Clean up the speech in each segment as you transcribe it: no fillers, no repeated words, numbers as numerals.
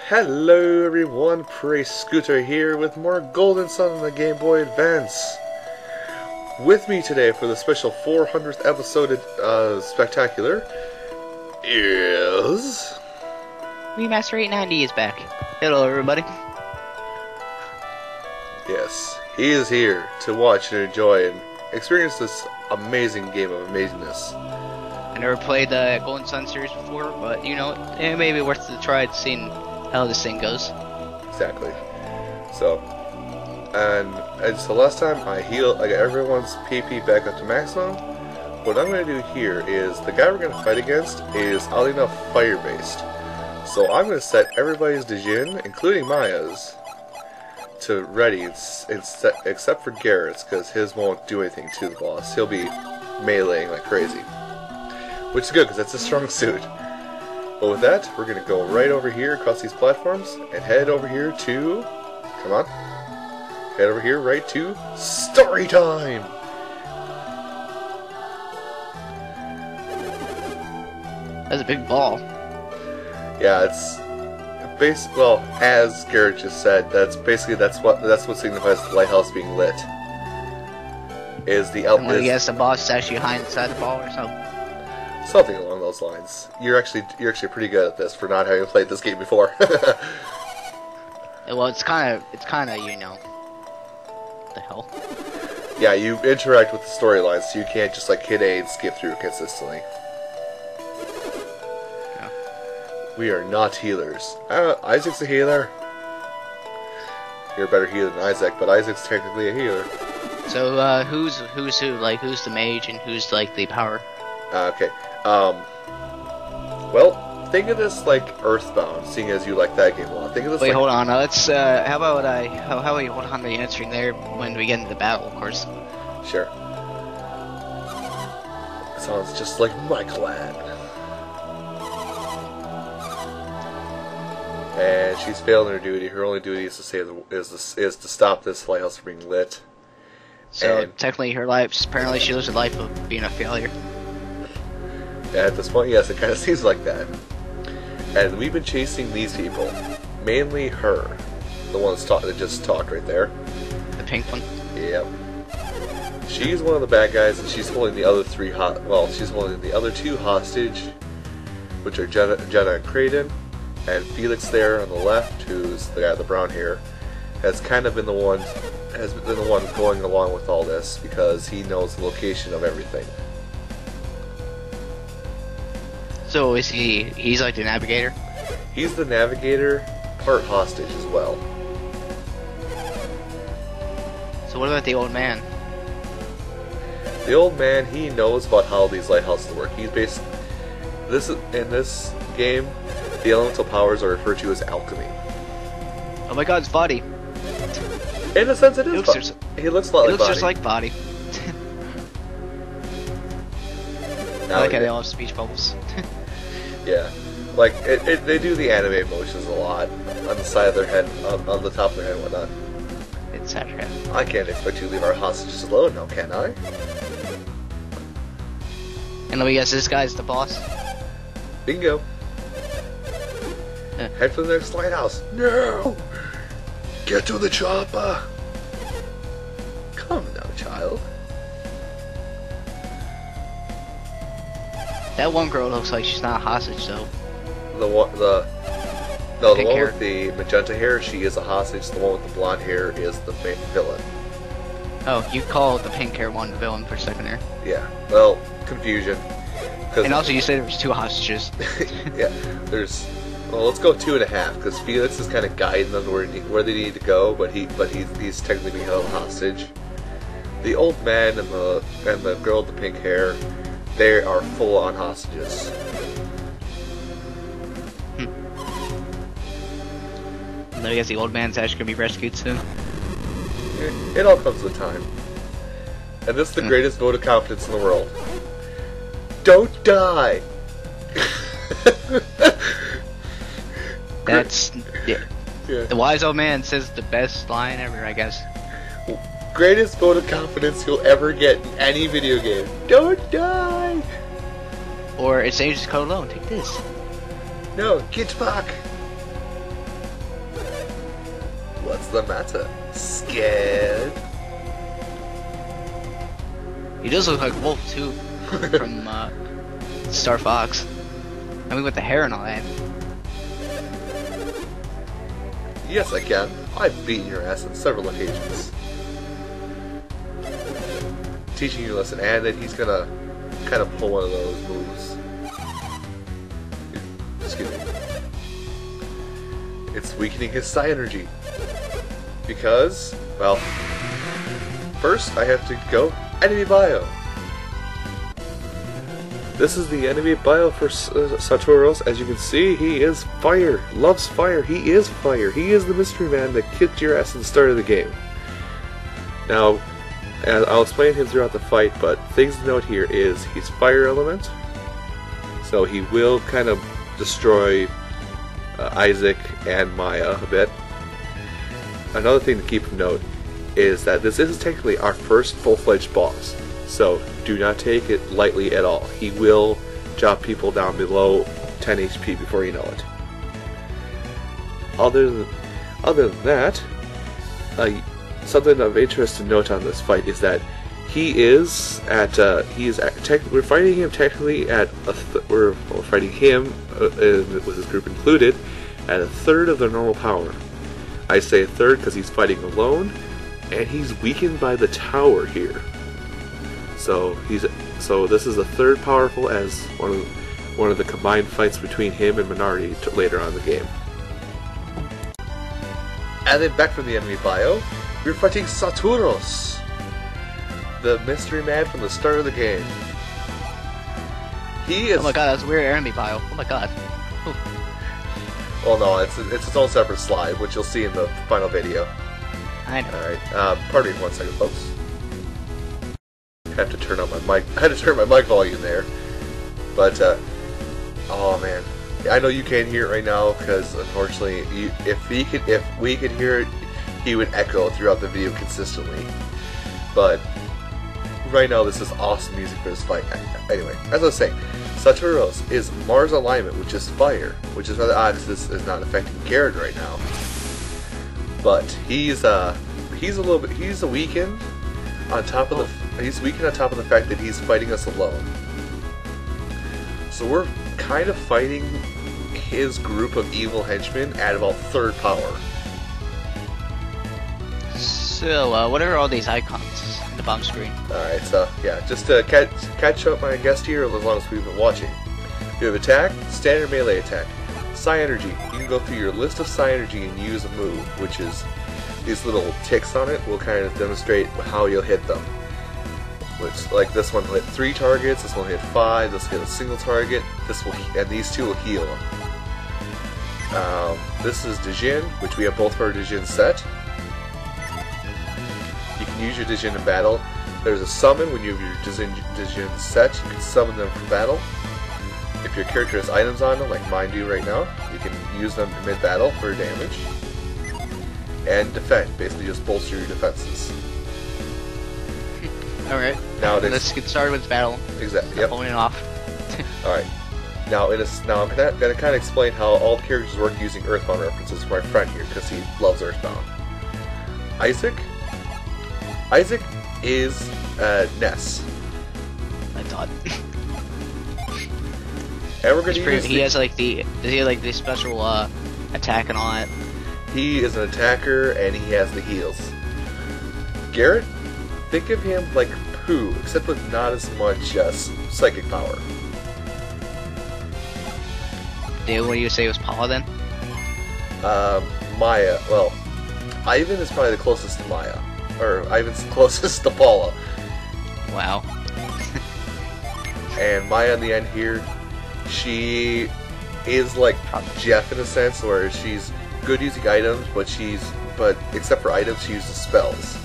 Hello everyone, Prey Scooter here with more Golden Sun on the Game Boy Advance. With me today for the special 400th episode spectacular is... Remaster 890 is back. Hello everybody. Yes, he is here to watch and enjoy and experience this amazing game of amazingness. I never played the Golden Sun series before, but you know, it may be worth the try seeing how this thing goes. Exactly. So last time I got everyone's PP back up to maximum. What I'm going to do here is, the guy we're going to fight against is oddly enough fire-based. So I'm going to set everybody's Dijin, including Maya's, to ready, except for Garrett's, because his won't do anything to the boss. He'll be meleeing like crazy. Which is good, because that's his strong suit. But with that, we're going to go right over here across these platforms and head over here to... Come on. Head over here right to Story Time! That's a big ball. Yeah, it's... well, as Garrett just said, that's what signifies the lighthouse being lit. Is the I'm gonna guess the boss is actually hiding inside the ball or something. Something along those lines. You're actually pretty good at this for not having played this game before. Well, it's kind of you know, what the hell. Yeah, you interact with the storylines, so you can't just like hit A and skip through consistently. Yeah. We are not healers. Isaac's a healer. You're a better healer than Isaac, but Isaac's technically a healer. So who's who? Like, who's the mage and who's like the power? Okay. Well, think of this like Earthbound, seeing as you like that game a lot. Think of this. Wait, like... hold on. Let's. How about what I'm answering there when we get into the battle, of course. Sure. Sounds just like my clan. And she's failed in her duty. Her only duty is to save is to stop this lighthouse from being lit. So and technically, her life. Apparently, she lives a life of being a failure. At this point, yes, it kind of seems like that. And we've been chasing these people, mainly her, the one that just talked right there. The pink one. Yep. She's one of the bad guys, and she's holding the other she's holding the other two hostage, which are Jenna and Kraden, and Felix there on the left, who's the guy with the brown hair, has been the one going along with all this because he knows the location of everything. So is he's like the navigator? He's the navigator, part hostage as well. So what about the old man? The old man, he knows about how these lighthouses work. He's basically... in this game, the elemental powers are referred to as alchemy. Oh my god, it's Body. In a sense, it is. He looks a lot like Body. He looks just like Body. I like how they all have speech bubbles. Yeah, like they do the anime motions a lot on the side of their head, on the top of their head and whatnot. It's sad. I can't expect you to leave our hostages alone now, can I? And let me guess, this guy's the boss? Bingo. Head for the next lighthouse. No! Get to the chopper! Come now, child. That one girl looks like she's not a hostage, though. The one with the magenta hair, she is a hostage. The one with the blonde hair is the main villain. Oh, you called the pink hair one the villain for a second there. Yeah, well, confusion. And also, you said there was two hostages. Yeah, well, let's go 2.5, because Felix is kind of guiding them where they need to go, but he's technically being held hostage. The old man and the girl with the pink hair, they are full-on hostages. And I guess the old man's actually gonna be rescued soon. It all comes with time. And this is the greatest vote of confidence in the world. Don't die! That's... Yeah. The wise old man says the best line ever, I guess. Greatest vote of confidence you'll ever get in any video game. Don't die! Or it's dangerous to go alone. Take this. No, get back. What's the matter? Scared? He does look like Wolf too, from Star Fox. I mean, with the hair and all that. Yes, I can. I've beaten your ass on several occasions. Teaching you a lesson, and then he's gonna kind of pull one of those moves. Excuse me. It's weakening his psi energy. Because, well, first I have to go enemy bio. This is the enemy bio for Saturos. As you can see, he is fire. Loves fire. He is fire. He is the mystery man that kicked your ass at the start of the game. Now, and I'll explain him throughout the fight, but things to note here is he's fire element, so he will kind of destroy Isaac and Maya a bit. Another thing to keep note is that this is technically our first full-fledged boss, so do not take it lightly at all. He will chop people down below 10 HP before you know it. Other than that, something of interest to note on this fight is that we're fighting him technically at we're fighting him with his group included at a third of their normal power. I say a third because he's fighting alone, and he's weakened by the tower here. So this is a third powerful as one of the combined fights between him and Minardi later on in the game. And then back from the enemy bio, we're fighting Saturos, the mystery man from the start of the game. He is. Oh my god, that's a weird enemy bio. Oh my god. Ooh. Well, no, it's its own separate slide, which you'll see in the final video. I know. All right, pardon me 1 second, folks. I have to turn on my mic. I had to turn my mic volume there, but oh man, I know you can't hear it right now because unfortunately, if we could hear it, he would echo throughout the video consistently. But right now, this is awesome music for this fight. Anyway, as I was saying, Saturos is Mars alignment, which is fire, which is rather odd because this is not affecting Garrett right now. But he's weakened on top of the fact that he's fighting us alone. So we're kind of fighting his group of evil henchmen at about third power. So, what are all these icons in the bottom screen? Alright, so, yeah, just to catch up my guest here as long as we've been watching. You have attack, standard melee attack. Psi energy. You can go through your list of psi energy and use a move, which is these little ticks on it will kind of demonstrate how you'll hit them. Which, like this one will hit 3 targets, this one will hit 5, this will hit a single target, and these two will heal them. This is Dijin, which we have both of our Dijin set. You can use your Dijin in battle. There's a summon when you have your Dijin set, you can summon them for battle. If your character has items on them, like mine do right now, you can use them mid-battle for damage. And defend, basically just bolster your defenses. Alright, let's get started with battle. Exactly, yep. Pulling it off. Alright. Now I'm going to kind of explain how all the characters work using Earthbound references for my friend here, because he loves Earthbound. Isaac is Ness. I thought. And we're going to use he has like the special attack and all that? He is an attacker and he has the heals. Garrett, think of him like Pooh, except with not as much psychic power. What do you say was Paula then? Maya. Well, Ivan is probably the closest to Maya. Or Ivan's closest to Paula. Wow. And Maya in the end here, she is like Jeff in a sense, where she's good using items, but except for items, she uses spells.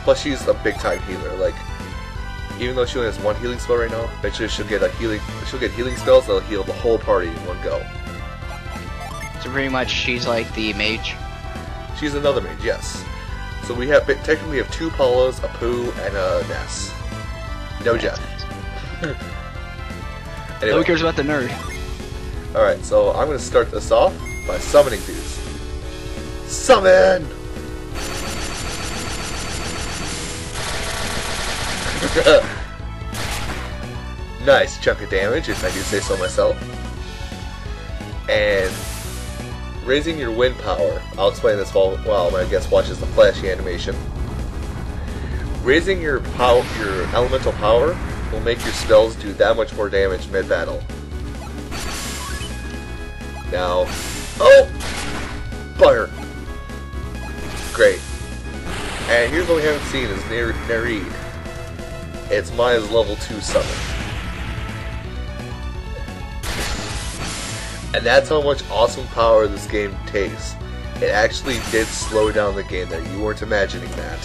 Plus, she's a big time healer. Like, even though she only has 1 healing spell right now, eventually she'll get healing spells that'll heal the whole party in one go. So pretty much, she's like the mage. She's another mage, yes. So we have technically 2 Paulas, a Pooh, and a Ness. No Jeff. Anyway. Who cares about the nerd? Alright, so I'm going to start this off by summoning dudes. Summon! Nice chunk of damage, if I do say so myself. And raising your wind power. I'll explain this while my guest watches the flashy animation. Raising your elemental power will make your spells do that much more damage mid-battle. Now, oh! Fire! Great. And here's what we haven't seen is Nereid. It's Maya's level 2 summon. And that's how much awesome power this game takes. It actually did slow down the game there. You weren't imagining that.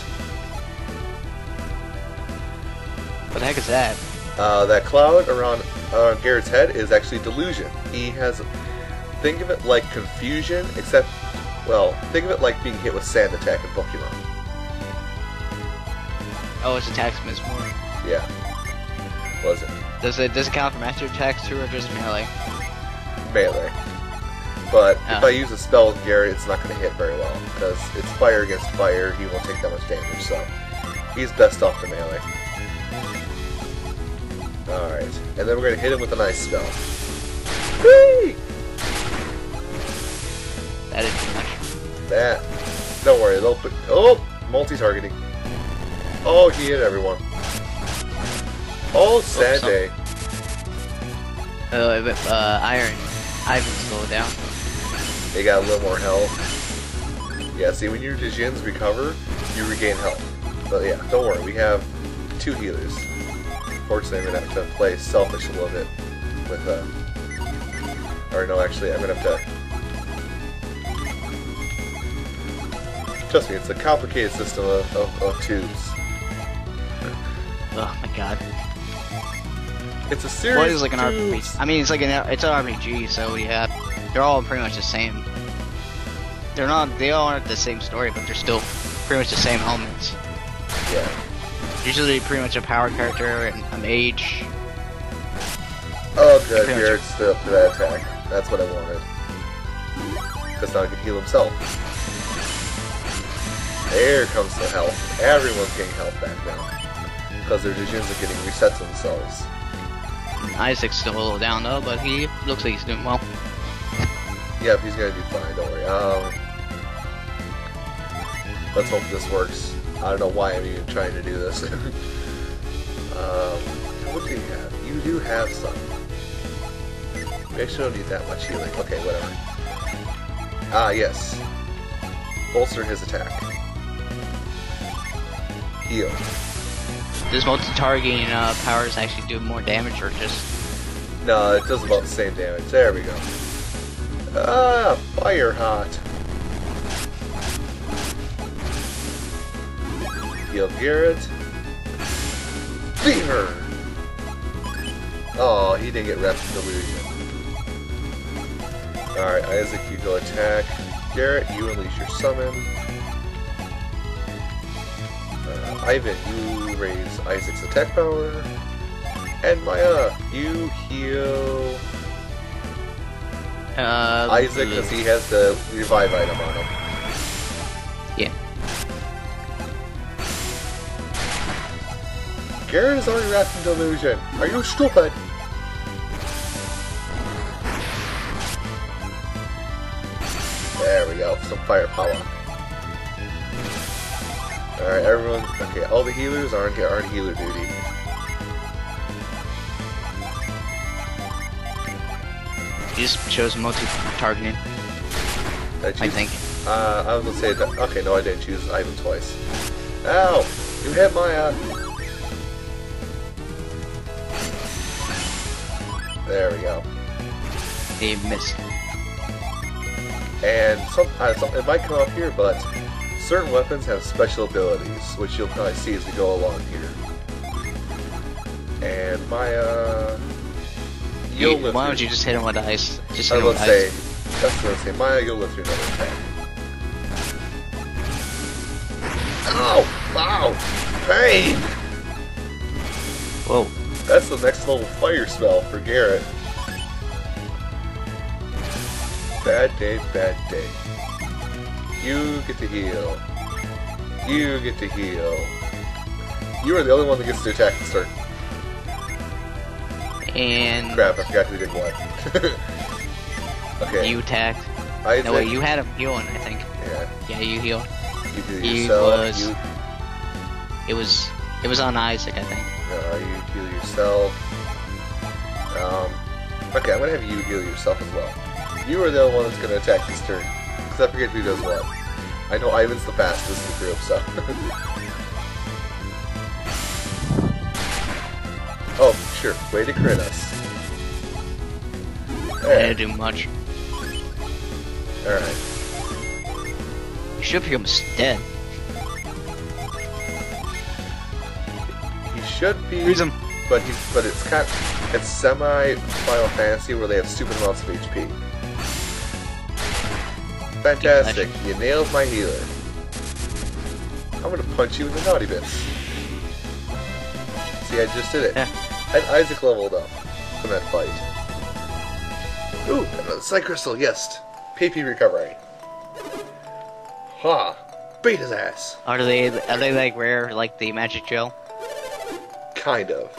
What the heck is that? That cloud around Garrett's head is actually delusion. He has... Think of it like confusion, except... Well, think of it like being hit with sand attack in Pokemon. Oh, his attacks miss more. Yeah. Was it? Does it count for master attacks too, or just melee? Melee. But if I use a spell with Garrett, it's not going to hit very well, because it's fire against fire, he won't take that much damage, so he's best off to melee. Alright, and then we're going to hit him with an ice spell. Whee! That is too much. That. Don't worry, they'll put... Oh! Multi-targeting. Oh, he hit everyone. Oh, sad day. Iron. Ivan slowed down. They got a little more health. Yeah, see, when your Dijins recover, you regain health. But yeah, don't worry, we have 2 healers. Fortunately, I'm going to have to play selfish a little bit with, or no, actually, I'm going to have to... Trust me, it's a complicated system of tubes. Oh my god. It's a series What is like an of RPG? tubes. I mean, it's an RPG, so yeah, they're all pretty much the same. They all aren't the same story, but they're still pretty much the same elements. Yeah. Usually pretty much a power character and a mage. Oh good, Garrett stood up to that attack. That's what I wanted. Because now he can heal himself. There comes the health. Everyone's getting health back now. Because their Dijins are getting reset themselves. Isaac's still a little down though, but he looks like he's doing well. Yep, he's gonna do fine, don't worry. Let's hope this works. I don't know why I'm even trying to do this. What do you have? You do have some. We actually don't need that much healing. Okay, whatever. Ah, yes. Bolster his attack. Heal. Does multi-targeting powers actually do more damage, or just... No, it does about the same damage. There we go. Ah, fire hot. Heal Garrett. Fever! Oh, he didn't get wrapped in delusion. Alright, Isaac, you go attack. Garrett, you unleash your summon. Ivan, you raise Isaac's attack power. And Maya, you heal Isaac because he has the revive item on him. Yeah. Garrett is already wrapped in delusion. Are you stupid? There we go, some firepower. Alright, everyone. Okay, all the healers are on healer duty. He just chose multi-targeting, I think. I was gonna say that. Okay, no, I didn't choose Ivan twice. Ow! You hit Maya! There we go. He missed. And it might come up here, but certain weapons have special abilities, which you'll probably see as we go along here. And Maya... Why don't you just hit him with ice? Just hit I him was with say, ice. that's what I was saying. Maya, you'll live through another attack. Ow! Ow! Pain! Whoa. That's the next level fire spell for Garrett. Bad day, bad day. You get to heal. You get to heal. You are the only one that gets to attack this turn. And Crap, I forgot who did what. Okay. you attacked. I No, wait, you had him healing, I think. Yeah. Yeah, you healed. You do He yourself. was- It was on Isaac, I think. You heal yourself. Okay, I'm gonna have you heal yourself as well. You are the only one that's gonna attack this turn. Because I forget who does what. I know Ivan's the fastest in the group, so. Oh, sure. Way to crit us. I didn't do much. Alright. You should be almost dead. You should be. Freeze him. But it's semi Final Fantasy where they have stupid amounts of HP. Fantastic! You nailed my healer. I'm gonna punch you in the naughty bits. See, I just did it. Yeah. And Isaac leveled up from that fight. Ooh, another Psych Crystal, yes! PP recovery. Ha! Beat his ass! Are they like rare, like the magic gel? Kind of.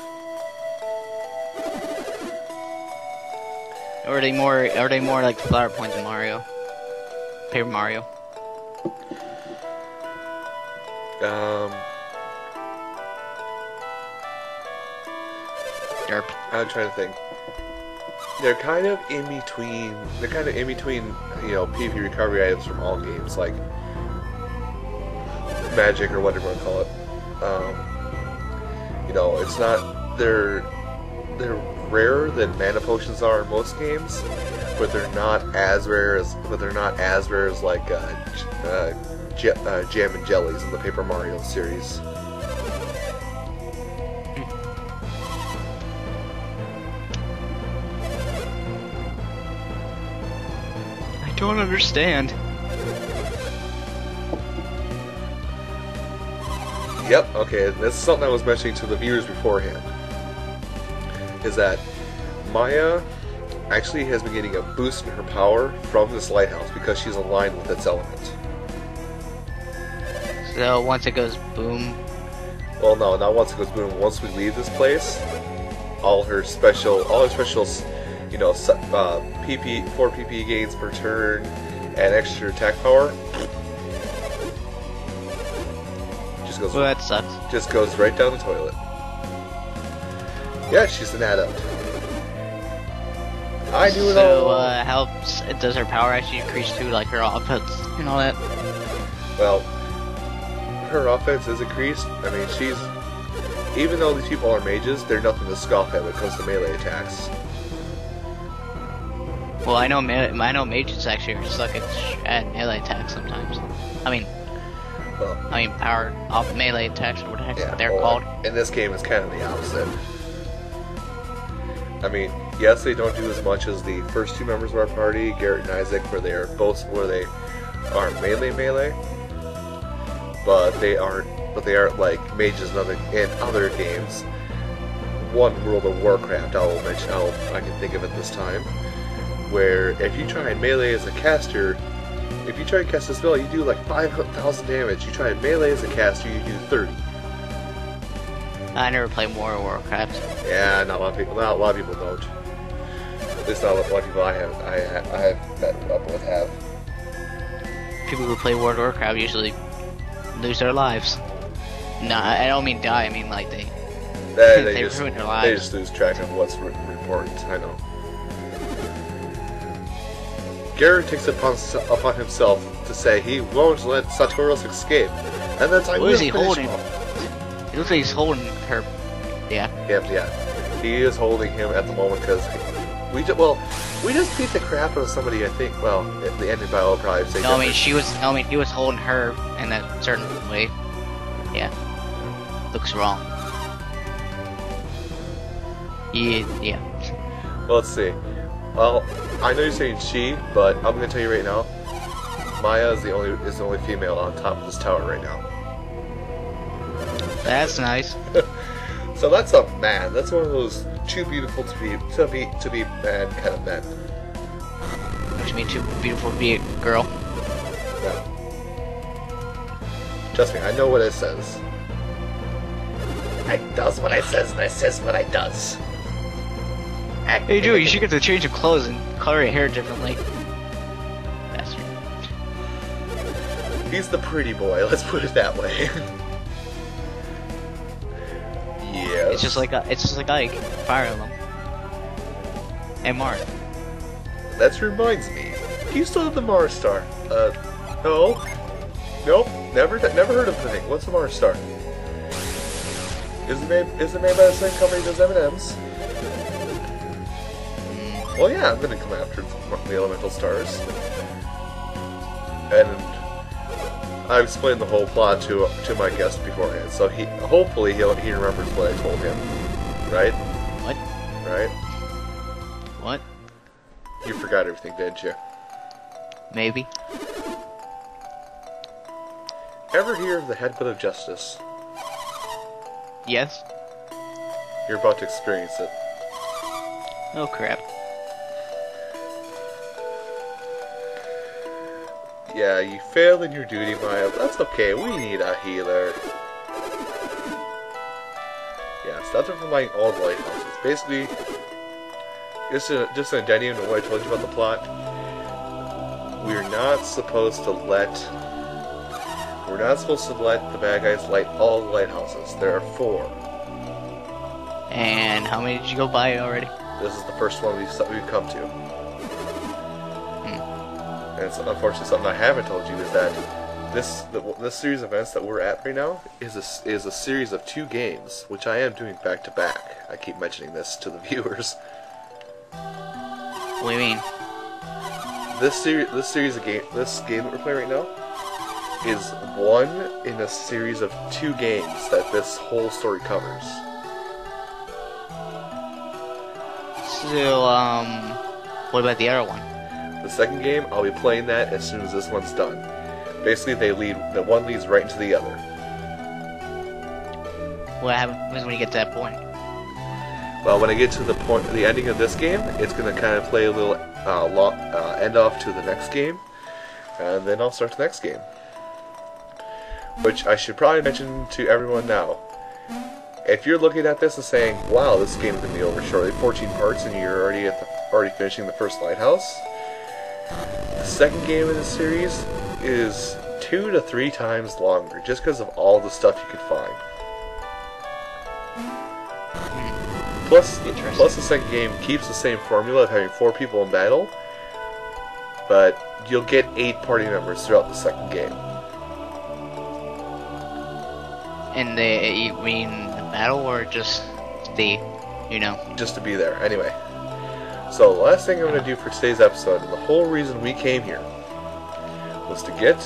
Or are they more like flower points in Mario? Paper Mario. Derp. I'm trying to think. They're kind of in between. They're kind of in between, you know, PP recovery items from all games, like Magic or whatever you want to call it. You know, it's not. They're rarer than mana potions are in most games, but they're not as rare as. Like jam and jellies in the Paper Mario series. I don't understand. Yep, okay, this is something I was mentioning to the viewers beforehand. Is that Maya actually has been getting a boost in her power from this lighthouse because she's aligned with its element. So once it goes boom, Well, no, not once it goes boom. Once we leave this place, all her specials, you know, 4 PP gains per turn, and extra attack power, well that sucks. just goes right down the toilet. Yeah, she's an adept. I do it all. So helps. Does her power actually increase too, like her offense and all that? Well, her offense is increased. I mean, even though these people are mages, they're nothing to scoff at when it comes to melee attacks. Well, I know mages actually are stuck at melee attacks sometimes. I mean power off melee attacks or whatever they're called. In this game, it's kind of the opposite. I mean, yes, they don't do as much as the first two members of our party, Garrett and Isaac, where they are melee, but they aren't like mages in other games. One, World of Warcraft, I can think of it this time, where if you try and melee as a caster, if you try and cast a spell, you do like 5,000 damage. You try and melee as a caster, you do 30. I never played World of Warcraft. Yeah, not a lot of people don't. At least not a lot of people I have met up with have. People who play World of Warcraft usually lose their lives. No, I don't mean die. I mean like they ruin their lives. They just lose track of what's important. I know. Garrett takes it upon himself to say he won't let Saturos escape, and that's I will is he finish holding? him. It looks like he's holding her. Yeah. Yeah. He is holding him at the moment because we just beat the crap out of somebody. I think. Well, at the ending battle, I'll probably say. No, I mean he was holding her in a certain way. Yeah. Looks wrong. Yeah. Well, let's see. Well, I know you're saying she, but I'm gonna tell you right now, Maya is the only female on top of this tower right now. That's nice. So that's a man. That's one of those too beautiful to be man kind of men. What do you mean too beautiful to be a girl? No. Trust me, I know what it says. I does what I says and I says what I does. Hey dude, you should get to change your clothes and color your hair differently. Bastard. He's the pretty boy, let's put it that way. Yeah. It's just like Ike, Fire Emblem. And Mark. That reminds me. Do you still have the Mars Star? No. Nope. Never heard of the thing. What's the Mars Star? Is it made by the same company as M&M's? Well, yeah, I'm gonna come after the elemental stars. And I've explained the whole plot to my guest beforehand, so hopefully he remembers what I told him. Right? What? Right? What? You forgot everything, didn't you? Maybe. Ever hear of the Headbutt of Justice? Yes. You're about to experience it. Oh crap. Yeah, you failed in your duty, Maya. That's okay, we need a healer. Yeah, so that's from like all the lighthouses. Basically, just an addendum to what I told you about the plot. We're not supposed to let the bad guys light all the lighthouses. There are 4. And how many did you go by already? This is the first one we've come to. And it's unfortunately something I haven't told you is that this series of events that we're at right now is a series of 2 games, which I am doing back to back. I keep mentioning this to the viewers. What do you mean? This game that we're playing right now is one in a series of 2 games that this whole story covers. So, what about the other one? The second game, I'll be playing that as soon as this one's done. Basically, the one leads right into the other. What happens when you get to that point? Well, when I get to the ending of this game, it's going to kind of play a little end off to the next game, and then I'll start the next game. Which I should probably mention to everyone now. If you're looking at this and saying, "Wow, this game is going to be over shortly, 14 parts, and you're already finishing the first lighthouse," the second game in the series is 2 to 3 times longer, just because of all the stuff you can find. Plus, the second game keeps the same formula of having 4 people in battle, but you'll get 8 party members throughout the second game. And you mean the battle or just Just to be there. Anyway. So, the last thing I'm going to do for today's episode, and the whole reason we came here, was to get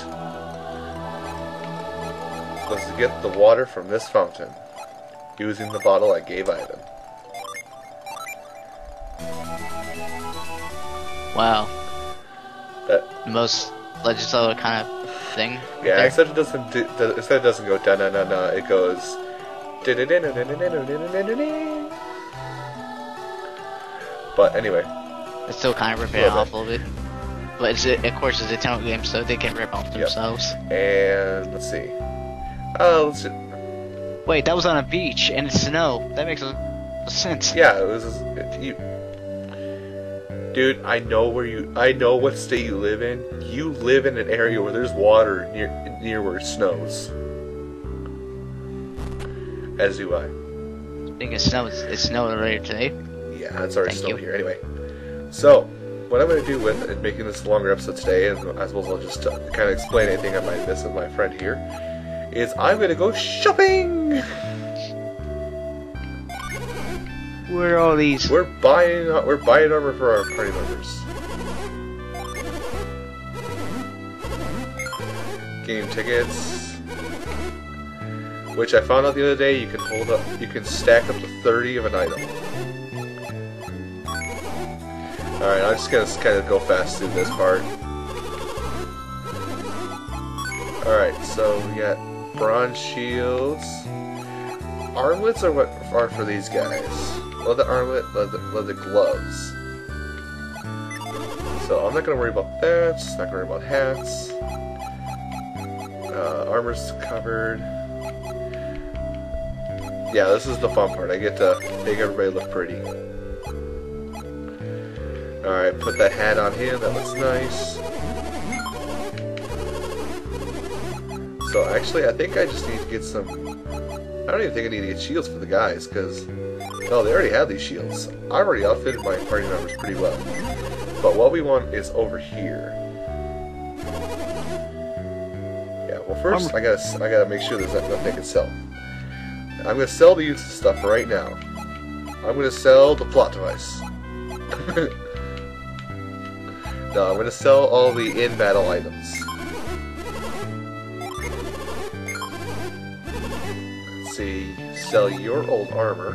the water from this fountain, using the bottle I gave Ivan. Wow. The most Legend of Zelda kind of thing. Yeah, except it doesn't go da na na na. It goes. But anyway, it's still kind of ripping it off a little bit. But of course, it's a Nintendo game, so they can rip off themselves. And let's see. Wait, that was on a beach and it's snow. That makes sense. Yeah, it was. Dude, I know what state you live in. You live in an area where there's water near where it snows. As do I. I think it snowed earlier today. Yeah, it's already snowed here. Anyway, so what I'm going to do with making this a longer episode today, and I suppose I'll just kind of explain anything I might miss with my friend here, is I'm going to go shopping. Where are all these? We're buying armor for our party members. Game tickets, which I found out the other day, you can stack up to 30 of an item. Alright, I'm just gonna kind of go fast through this part. Alright, so we got bronze shields. Armlets are what are for these guys. Leather armlet, leather gloves. So I'm not gonna worry about that. Not gonna worry about hats. Armor's covered. Yeah, this is the fun part. I get to make everybody look pretty. Alright, put that hat on him. That looks nice. So actually, I think I just need to get some... I don't even think I need to get shields for the guys, because... No, they already have these shields. I've already outfitted my party members pretty well. But what we want is over here. Yeah, well first, I gotta make sure there's nothing I can sell. I'm gonna sell the useless stuff right now. I'm gonna sell the plot device. No, I'm gonna sell all the in-battle items. Let's see, sell your old armor.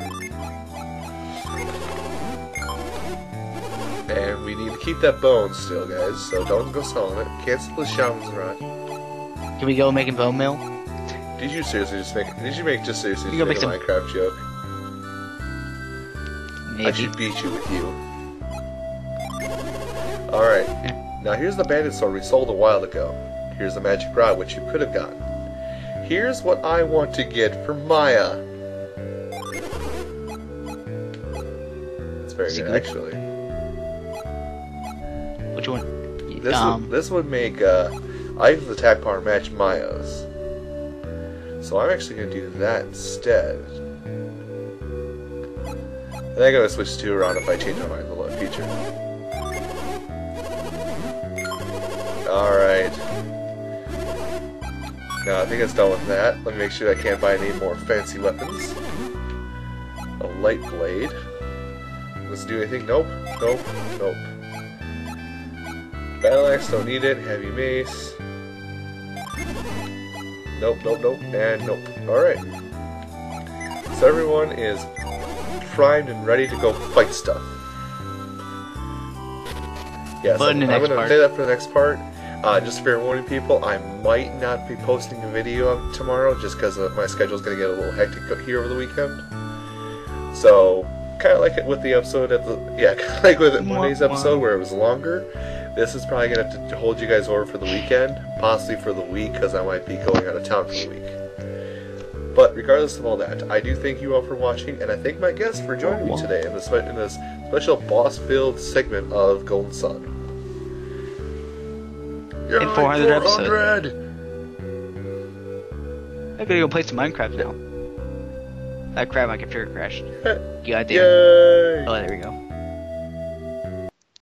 And we need to keep that bone still, guys, so don't go selling it. Cancel the shaman's rod. Can we go making bone meal? Did you seriously just make a Minecraft joke? Maybe. I should beat you with you. Alright, now here's the bandit sword we sold a while ago. Here's the magic rod, which you could have gotten. Here's what I want to get for Maya. It's very good, actually. Which one? This would make Ivan's attack power match Maya's. So I'm actually going to do that instead. And I'm going to switch two around if I change my mind in the future. Alright. Now I think it's done with that. Let me make sure I can't buy any more fancy weapons. A light blade. Let's do anything. Nope. Nope. Nope. Battle axe, don't need it. Heavy mace. Nope, nope, nope, and nope. Alright. So everyone is primed and ready to go fight stuff. Yes, I'm going to say that for the next part. Just fair warning people, I might not be posting a video tomorrow just because my schedule is going to get a little hectic here over the weekend. So, kind of like it with the episode kind of like with Monday's episode where it was longer. This is probably going to have to hold you guys over for the weekend, possibly for the week, because I might be going out of town for the week. But regardless of all that, I do thank you all for watching, and I thank my guests for joining me today in this special boss-filled segment of Golden Sun. In 400 episodes. I'm gonna go play some Minecraft now. Crap, my computer crashed. You idea? Yay! Oh, there we go.